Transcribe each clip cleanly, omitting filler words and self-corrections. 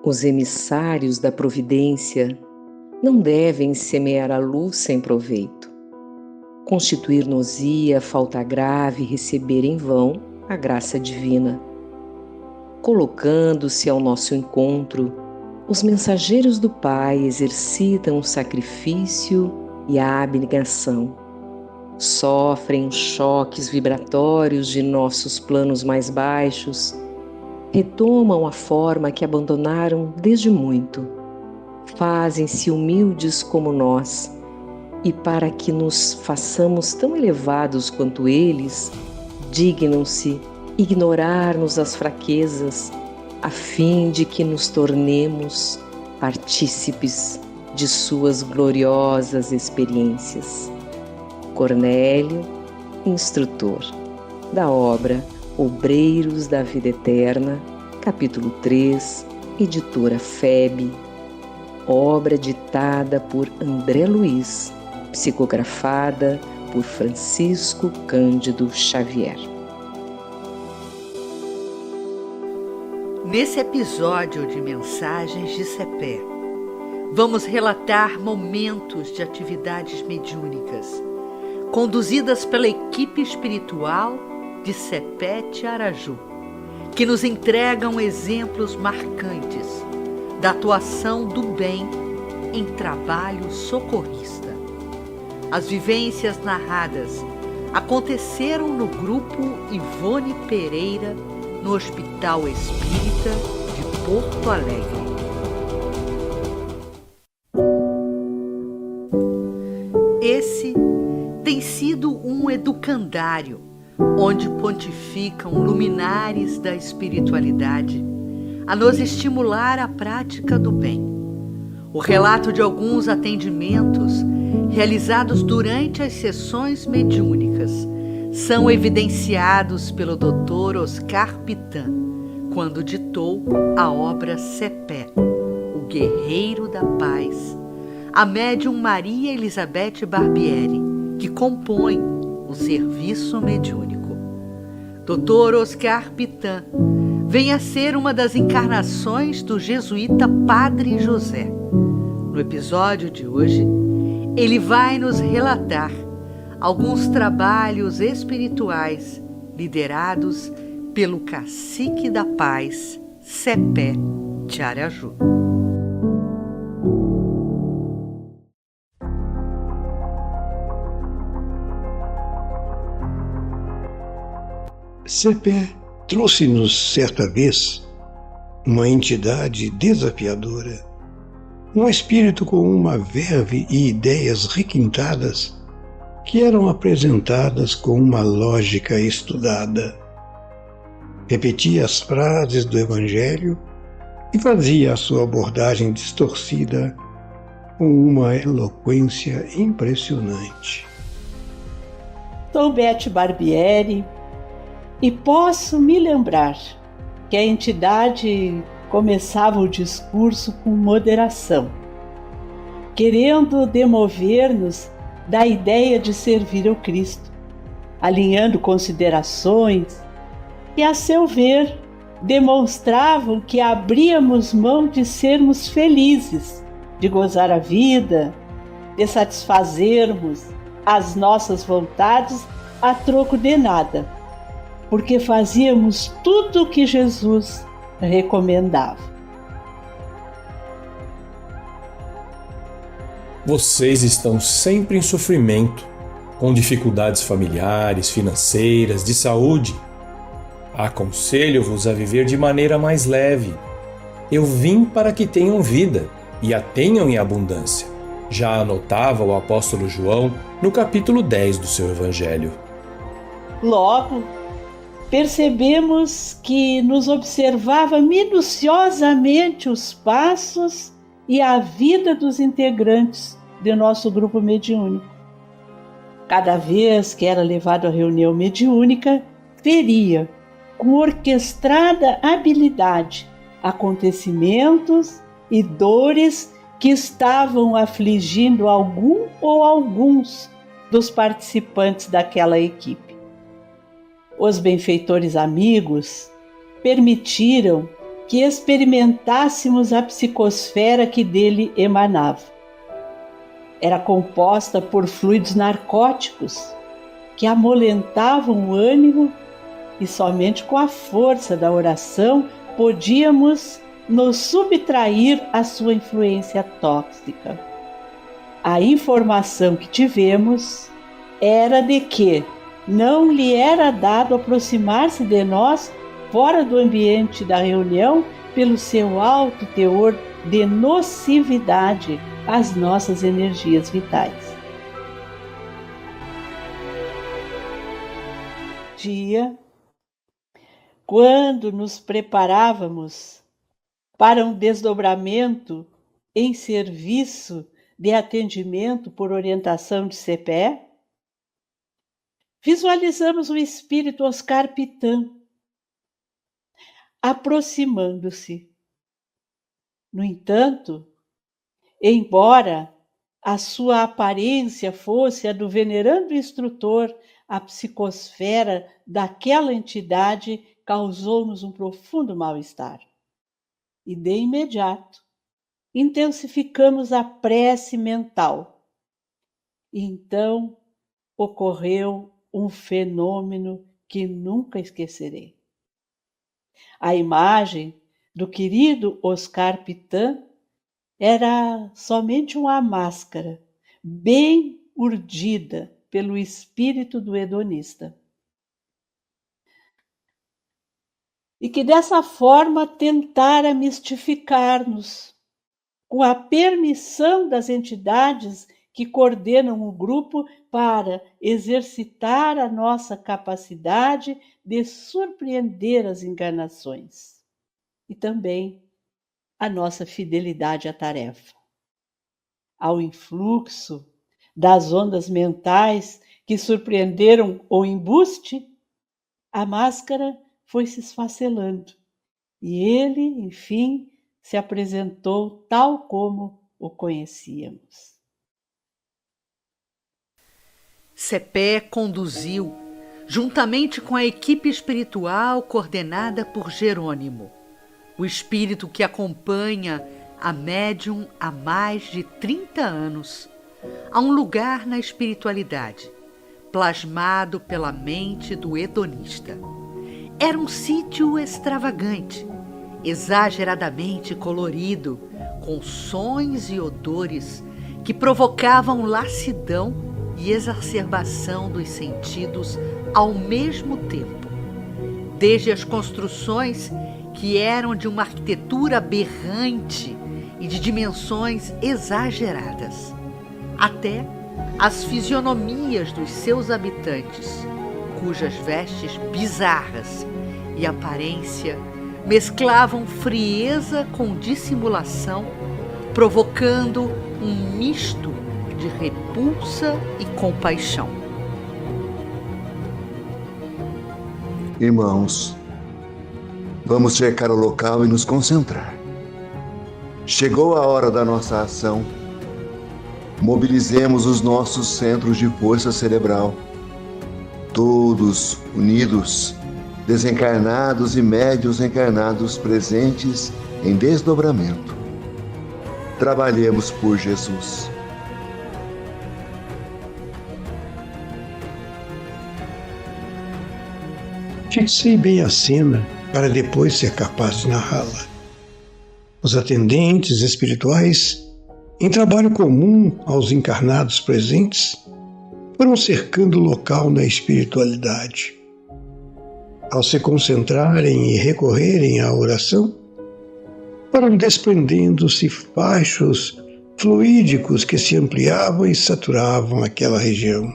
Os emissários da providência não devem semear a luz sem proveito, constituir-nos-ia falta grave receber em vão a graça divina. Colocando-se ao nosso encontro, os mensageiros do Pai exercitam o sacrifício e a abnegação. Sofrem os choques vibratórios de nossos planos mais baixos, retomam a forma que abandonaram desde muito, fazem-se humildes como nós, e para que nos façamos tão elevados quanto eles, dignam-se ignorar-nos as fraquezas, a fim de que nos tornemos partícipes de suas gloriosas experiências. Cornélio, instrutor, da obra Obreiros da Vida Eterna, capítulo 3, editora FEB, obra ditada por André Luiz, psicografada por Francisco Cândido Xavier. Nesse episódio de Mensagens de Cepé, vamos relatar momentos de atividades mediúnicas, conduzidas pela equipe espiritual de Cepé Tiaraju, que nos entregam exemplos marcantes da atuação do bem em trabalho socorrista. As vivências narradas aconteceram no grupo Ivone Pereira, no Hospital Espírita de Porto Alegre. Esse tem sido um educandário, onde pontificam luminares da espiritualidade a nos estimular à prática do bem. O relato de alguns atendimentos realizados durante as sessões mediúnicas são evidenciados pelo Dr. Oscar Pitan, quando ditou a obra Cepé, o Guerreiro da Paz, a médium Maria Elizabeth Barbieri, que compõe o serviço mediúnico. Dr. Oscar Pitan vem a ser uma das encarnações do jesuíta Padre José. No episódio de hoje, ele vai nos relatar alguns trabalhos espirituais liderados pelo Cacique da Paz, Cepé Tiaraju. Cepé trouxe-nos certa vez uma entidade desafiadora, um espírito com uma verve e ideias requintadas que eram apresentadas com uma lógica estudada. Repetia as frases do Evangelho e fazia a sua abordagem distorcida com uma eloquência impressionante. Sou Beth Barbieri e posso me lembrar que a entidade começava o discurso com moderação, querendo demover-nos da ideia de servir ao Cristo, alinhando considerações que, a seu ver, demonstravam que abríamos mão de sermos felizes, de gozar a vida, de satisfazermos as nossas vontades a troco de nada, porque fazíamos tudo o que Jesus recomendava. Vocês estão sempre em sofrimento, com dificuldades familiares, financeiras, de saúde. Aconselho-vos a viver de maneira mais leve. Eu vim para que tenham vida e a tenham em abundância. Já anotava o apóstolo João no capítulo 10 do seu Evangelho. Logo, percebemos que nos observava minuciosamente os passos e a vida dos integrantes de nosso grupo mediúnico. Cada vez que era levado à reunião mediúnica, teria, com orquestrada habilidade, acontecimentos e dores que estavam afligindo algum ou alguns dos participantes daquela equipe. Os benfeitores amigos permitiram que experimentássemos a psicosfera que dele emanava. Era composta por fluidos narcóticos que amolentavam o ânimo e somente com a força da oração podíamos nos subtrair à sua influência tóxica. A informação que tivemos era de que não lhe era dado aproximar-se de nós fora do ambiente da reunião pelo seu alto teor de nocividade às nossas energias vitais. Dia, quando nos preparávamos para um desdobramento em serviço de atendimento por orientação de CPE, visualizamos o espírito Oscar Pitã aproximando-se. No entanto, embora a sua aparência fosse a do venerando instrutor, a psicosfera daquela entidade causou-nos um profundo mal-estar. E de imediato, intensificamos a prece mental. E então ocorreu um fenômeno que nunca esquecerei. A imagem do querido Oscar Pitã era somente uma máscara, bem urdida pelo espírito do hedonista. E que dessa forma tentara mistificar-nos, com a permissão das entidades que coordenam o grupo para exercitar a nossa capacidade de surpreender as enganações e também a nossa fidelidade à tarefa. Ao influxo das ondas mentais que surpreenderam o embuste, a máscara foi se esfacelando e ele, enfim, se apresentou tal como o conhecíamos. CPE conduziu, juntamente com a equipe espiritual coordenada por Jerônimo, o espírito que acompanha a médium há mais de 30 anos, a um lugar na espiritualidade, plasmado pela mente do hedonista. Era um sítio extravagante, exageradamente colorido, com sons e odores que provocavam lassidão e exacerbação dos sentidos ao mesmo tempo. Desde as construções que eram de uma arquitetura aberrante e de dimensões exageradas, até as fisionomias dos seus habitantes, cujas vestes bizarras e aparência mesclavam frieza com dissimulação, provocando um misto de repulsa e compaixão. Irmãos, vamos cercar o local e nos concentrar. Chegou a hora da nossa ação. Mobilizemos os nossos centros de força cerebral. Todos unidos, desencarnados e médiuns encarnados presentes em desdobramento. Trabalhemos por Jesus. Fixei bem a cena para depois ser capaz de narrá-la. Os atendentes espirituais, em trabalho comum aos encarnados presentes, foram cercando o local na espiritualidade. Ao se concentrarem e recorrerem à oração, foram desprendendo-se fachos fluídicos que se ampliavam e saturavam aquela região.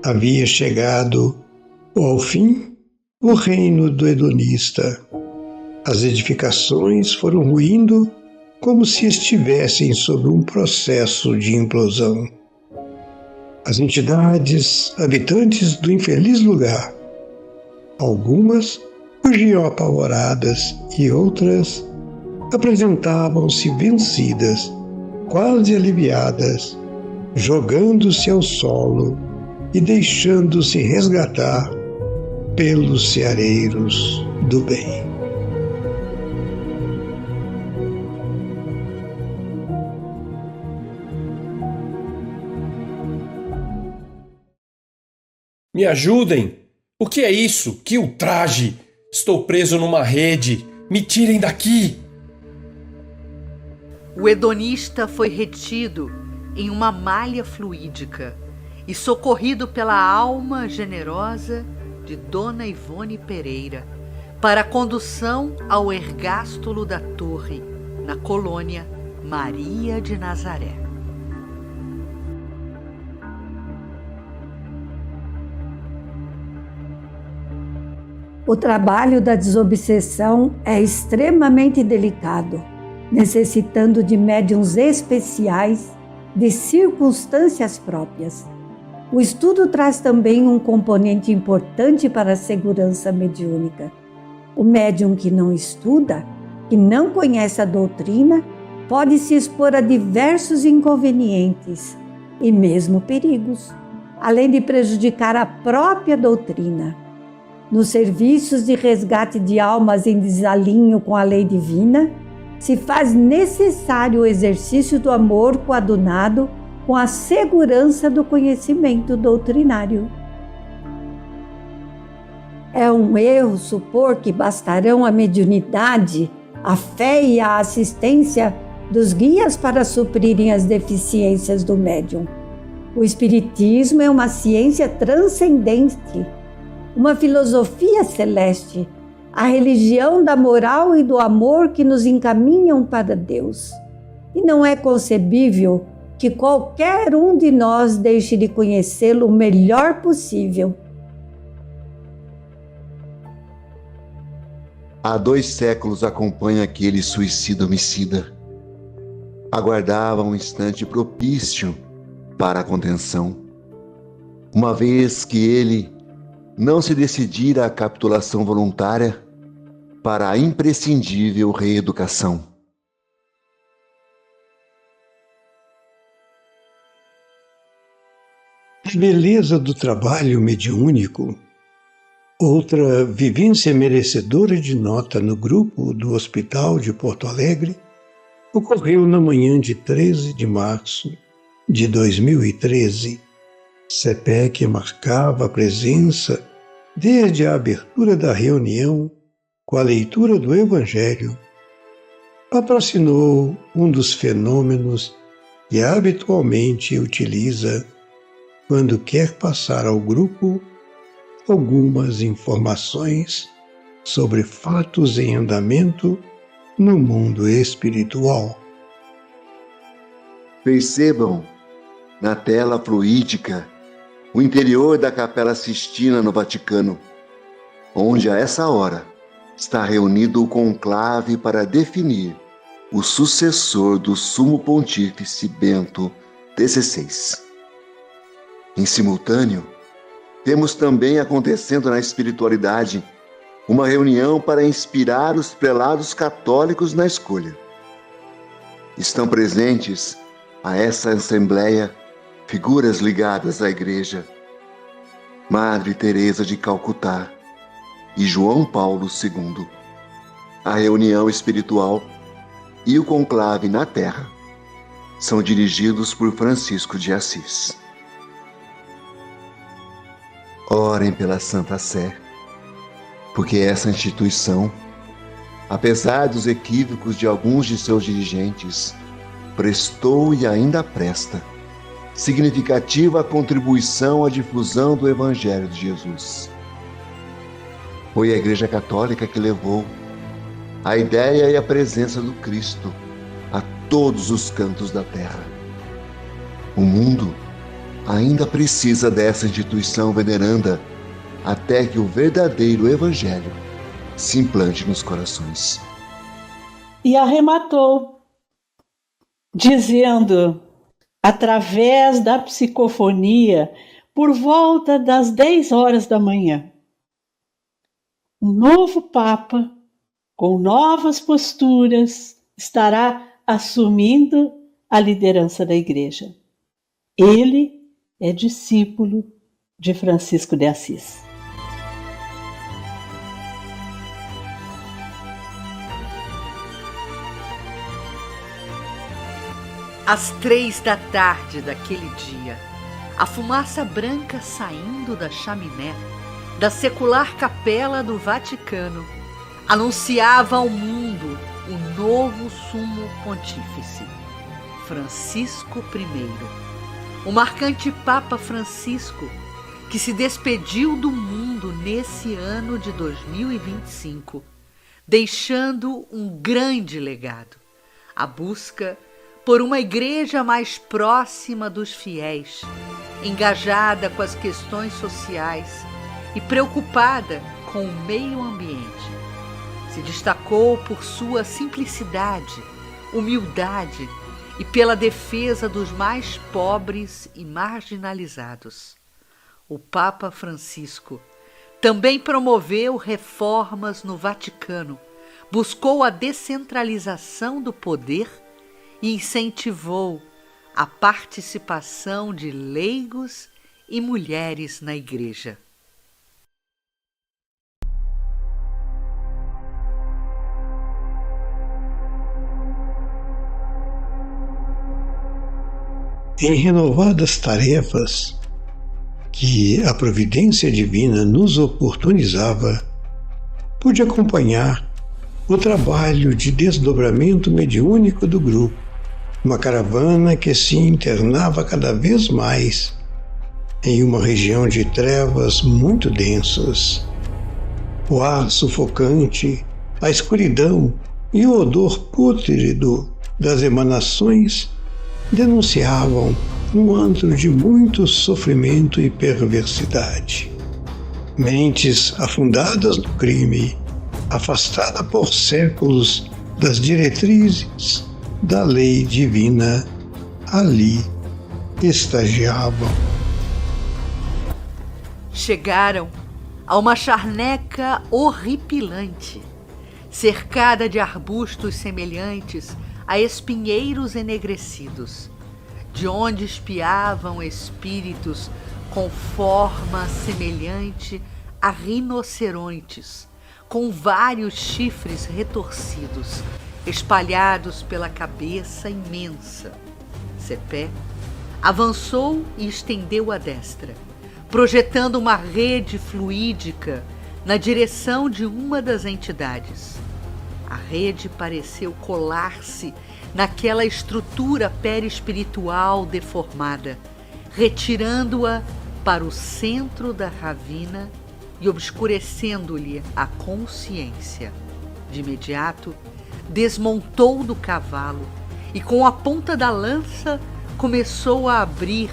Havia chegado ao fim o reino do hedonista. As edificações foram ruindo como se estivessem sob um processo de implosão. As entidades habitantes do infeliz lugar, algumas fugiam apavoradas e outras apresentavam-se vencidas, quase aliviadas, jogando-se ao solo e deixando-se resgatar pelos ceareiros do bem. Me ajudem! O que é isso? Que ultraje! Estou preso numa rede! Me tirem daqui! O hedonista foi retido em uma malha fluídica e socorrido pela alma generosa de Dona Ivone Pereira para a condução ao ergástulo da Torre, na colônia Maria de Nazaré. O trabalho da desobsessão é extremamente delicado, necessitando de médiuns especiais, de circunstâncias próprias. O estudo traz também um componente importante para a segurança mediúnica. O médium que não estuda, que não conhece a doutrina, pode se expor a diversos inconvenientes e mesmo perigos, além de prejudicar a própria doutrina. Nos serviços de resgate de almas em desalinho com a lei divina, se faz necessário o exercício do amor coadunado com a segurança do conhecimento doutrinário. É um erro supor que bastarão a mediunidade, a fé e a assistência dos guias para suprirem as deficiências do médium. O Espiritismo é uma ciência transcendente, uma filosofia celeste, a religião da moral e do amor que nos encaminham para Deus. E não é concebível que qualquer um de nós deixe de conhecê-lo o melhor possível. Há 2 séculos acompanha aquele suicida homicida. Aguardava um instante propício para a contenção, uma vez que ele não se decidira à capitulação voluntária para a imprescindível reeducação. A beleza do trabalho mediúnico, outra vivência merecedora de nota no grupo do Hospital de Porto Alegre, ocorreu na manhã de 13 de março de 2013. CEPEC marcava a presença desde a abertura da reunião com a leitura do Evangelho. Patrocinou um dos fenômenos que habitualmente utiliza quando quer passar ao grupo algumas informações sobre fatos em andamento no mundo espiritual. Percebam na tela fluídica o interior da Capela Sistina no Vaticano, onde a essa hora está reunido o conclave para definir o sucessor do Sumo Pontífice Bento XVI. Em simultâneo, temos também acontecendo na espiritualidade uma reunião para inspirar os prelados católicos na escolha. Estão presentes a essa assembleia figuras ligadas à Igreja, Madre Teresa de Calcutá e João Paulo II. A reunião espiritual e o conclave na Terra são dirigidos por Francisco de Assis. Orem pela Santa Sé, porque essa instituição, apesar dos equívocos de alguns de seus dirigentes, prestou e ainda presta significativa contribuição à difusão do Evangelho de Jesus. Foi a Igreja Católica que levou a ideia e a presença do Cristo a todos os cantos da terra. O mundo ainda precisa dessa instituição veneranda até que o verdadeiro Evangelho se implante nos corações. E arrematou, dizendo, através da psicofonia, por volta das 10 horas da manhã, um novo Papa, com novas posturas, estará assumindo a liderança da Igreja. Ele é discípulo de Francisco de Assis. Às 3 da tarde daquele dia, a fumaça branca saindo da chaminé da secular capela do Vaticano anunciava ao mundo o novo sumo pontífice, Francisco I, o marcante Papa Francisco, que se despediu do mundo nesse ano de 2025, deixando um grande legado, a busca por uma igreja mais próxima dos fiéis, engajada com as questões sociais e preocupada com o meio ambiente. Se destacou por sua simplicidade, humildade e pela defesa dos mais pobres e marginalizados. O Papa Francisco também promoveu reformas no Vaticano, buscou a descentralização do poder e incentivou a participação de leigos e mulheres na Igreja. Em renovadas tarefas que a providência divina nos oportunizava, pude acompanhar o trabalho de desdobramento mediúnico do grupo, uma caravana que se internava cada vez mais em uma região de trevas muito densas. O ar sufocante, a escuridão e o odor pútrido das emanações denunciavam um antro de muito sofrimento e perversidade. Mentes afundadas no crime, afastada por séculos das diretrizes da lei divina, ali estagiavam. Chegaram a uma charneca horripilante, cercada de arbustos semelhantes a espinheiros enegrecidos, de onde espiavam espíritos com forma semelhante a rinocerontes, com vários chifres retorcidos, espalhados pela cabeça imensa. Cepé avançou e estendeu a destra, projetando uma rede fluídica na direção de uma das entidades. A rede pareceu colar-se naquela estrutura perispiritual deformada, retirando-a para o centro da ravina e obscurecendo-lhe a consciência. De imediato, desmontou do cavalo e, com a ponta da lança, começou a abrir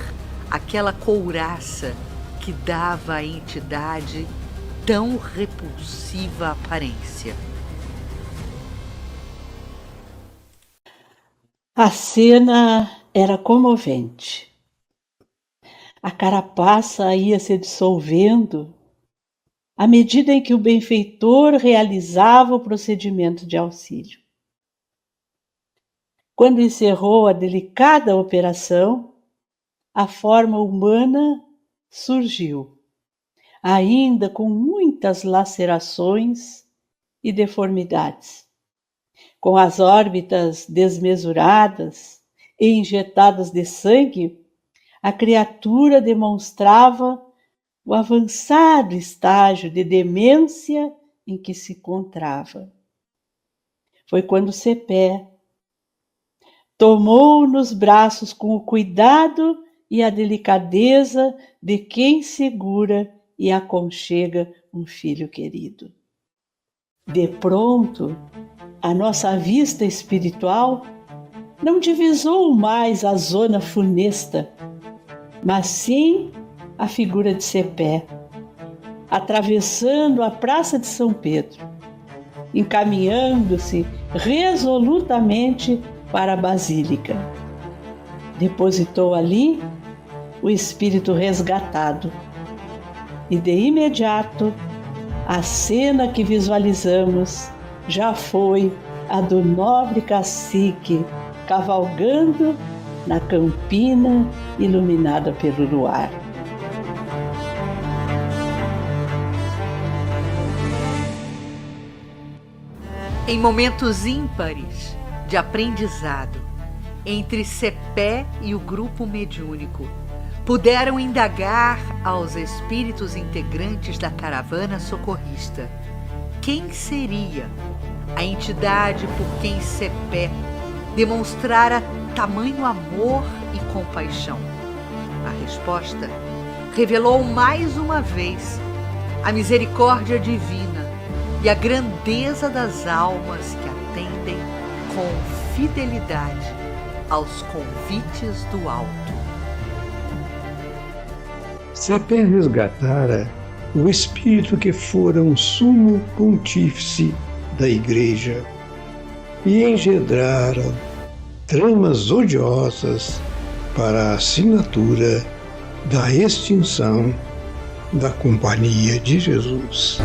aquela couraça que dava à entidade tão repulsiva aparência. A cena era comovente. A carapaça ia se dissolvendo à medida em que o benfeitor realizava o procedimento de auxílio. Quando encerrou a delicada operação, a forma humana surgiu, ainda com muitas lacerações e deformidades. Com as órbitas desmesuradas e injetadas de sangue, a criatura demonstrava o avançado estágio de demência em que se encontrava. Foi quando Cepé tomou nos braços com o cuidado e a delicadeza de quem segura e aconchega um filho querido. De pronto, a nossa vista espiritual não divisou mais a zona funesta, mas sim a figura de Cepé, atravessando a Praça de São Pedro, encaminhando-se resolutamente para a Basílica. Depositou ali o espírito resgatado e, de imediato, a cena que visualizamos já foi a do nobre cacique cavalgando na campina iluminada pelo luar. Em momentos ímpares de aprendizado entre Cepé e o grupo mediúnico, puderam indagar aos espíritos integrantes da caravana socorrista quem seria a entidade por quem Cepé demonstrara tamanho amor e compaixão. A resposta revelou mais uma vez a misericórdia divina e a grandeza das almas que atendem com fidelidade aos convites do alto. Cepé resgatara o espírito que fora um sumo pontífice da Igreja e engendrara tramas odiosas para a assinatura da extinção da Companhia de Jesus.